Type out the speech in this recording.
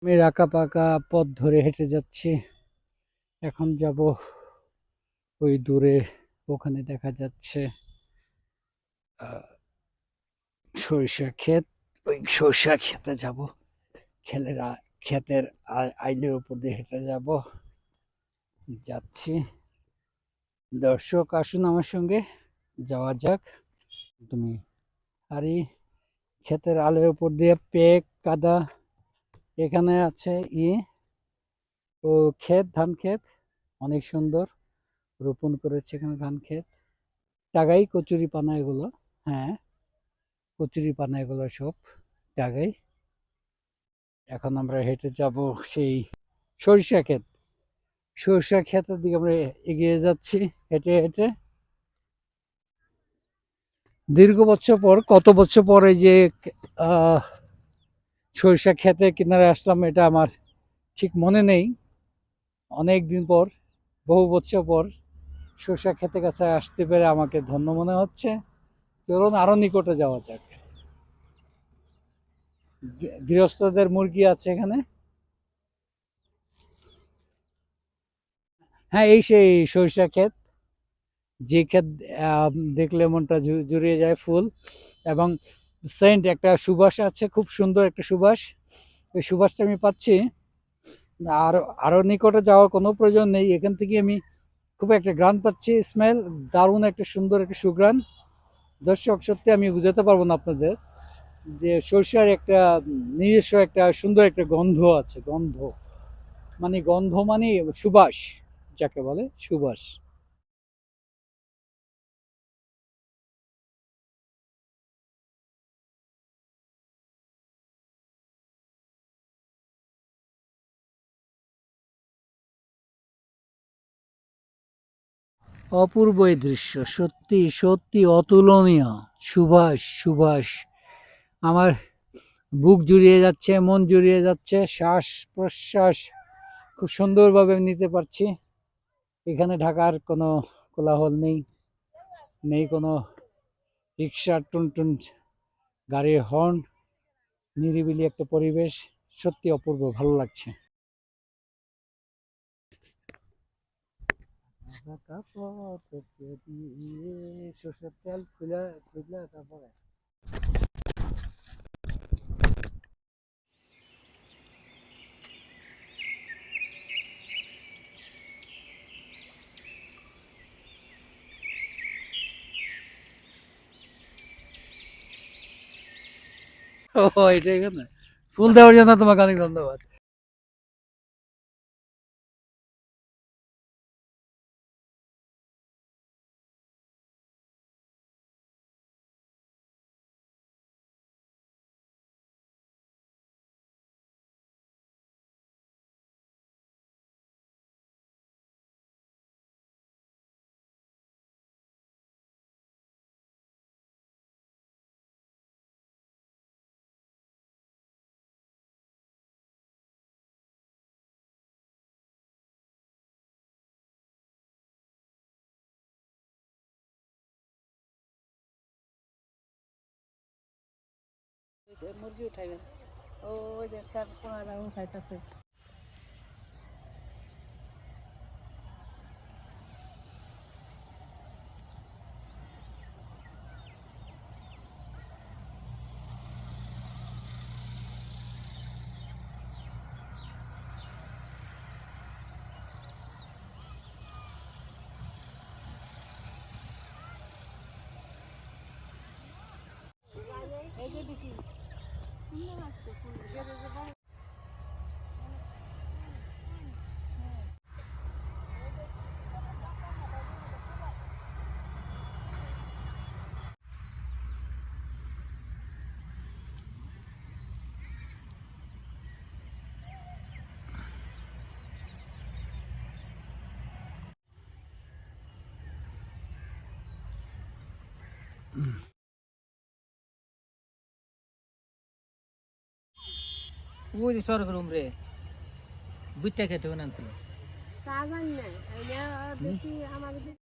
আমি আঁকা পাকা পথ ধরে হেঁটে যাচ্ছি। এখন যাব ওই দূরে, ওখানে দেখা যাচ্ছে সরিষা ক্ষেত। ওই সরিষা ক্ষেতে যাব। ক্ষেতের আইলের উপর দিয়ে হেঁটে যাব। যাচ্ছি। দর্শক আসুন আমার সঙ্গে, যাওয়া যাক। তুমি আর এই ক্ষেতের আলের উপর দিয়ে পেক কাদা, এখানে আছে ও ক্ষেত, ধান ক্ষেত, অনেক সুন্দর রোপণ করেছে এখানে ধান ক্ষেত। টাগাই কচুরি পানা এগুলো। হ্যাঁ, কচুরি পানা এগুলো সব টাগাই। এখন আমরা হেঁটে যাব সেই সরিষা ক্ষেত। সরিষা ক্ষেতের দিকে আমরা এগিয়ে যাচ্ছি হেঁটে হেঁটে। দীর্ঘ বছর পর, কত বছর পর এই যে সরিষা ক্ষেতে কিনারে আসলাম, এটা আমার ঠিক মনে নেই। অনেক দিন পর, বহু বছর পর সরিষা ক্ষেতে কাছে আসতে পেরে আমাকে ধন্য মনে হচ্ছে। চলুন আরো নিকটে যাওয়া যাক। গৃহস্থদের মুরগি আছে এখানে। হ্যাঁ, এই সেই সরিষা ক্ষেত, যে ক্ষেত দেখলে মনটা জুড়িয়ে যায়। ফুল এবং সেন্ট, একটা সুবাস আছে, খুব সুন্দর একটা সুবাস। ওই সুবাসটা আমি পাচ্ছি। আরো আরো নিকটে যাওয়ার কোনো প্রয়োজন নেই। এখান থেকে আমি খুব একটা ঘ্রাণ পাচ্ছি, স্মেল, দারুণ একটা সুন্দর একটা সুঘ্রাণ। দর্শক, সত্যি আমি বুঝাতে পারবো না আপনাদের যে সরিষার একটা নিজস্ব একটা সুন্দর একটা গন্ধ আছে। গন্ধ মানে সুবাস, যাকে বলে সুবাস। অপূর্ব এই দৃশ্য, সত্যি সত্যি অতুলনীয়। সুবাস সুবাস, আমার বুক জুড়িয়ে যাচ্ছে, মন জুড়িয়ে যাচ্ছে, শ্বাস প্রশ্বাস খুব সুন্দরভাবে নিতে পারছি। এখানে ঢাকার কোনো কোলাহল নেই, নেই কোনো রিক্সার টুনটুন গাড়ির হর্ন। নিরিবিলি একটা পরিবেশ, সত্যি অপূর্ব, ভালো লাগছে। সর্ষের তেল খুলে খুলে তারপরে ও এটা এখানে ফুল দেওয়ার জন্য তোমাকে অনেক ধন্যবাদ। মুরগি উঠাইবেন, ওই যে তার পোনা উঠাইতেছে। এই যে দেখি সুন্দর আছে ফুল। ওই যে সরকার উমরে বুঝতে খেতে নাম ছিল। তা জানি না, দেখি আমাদের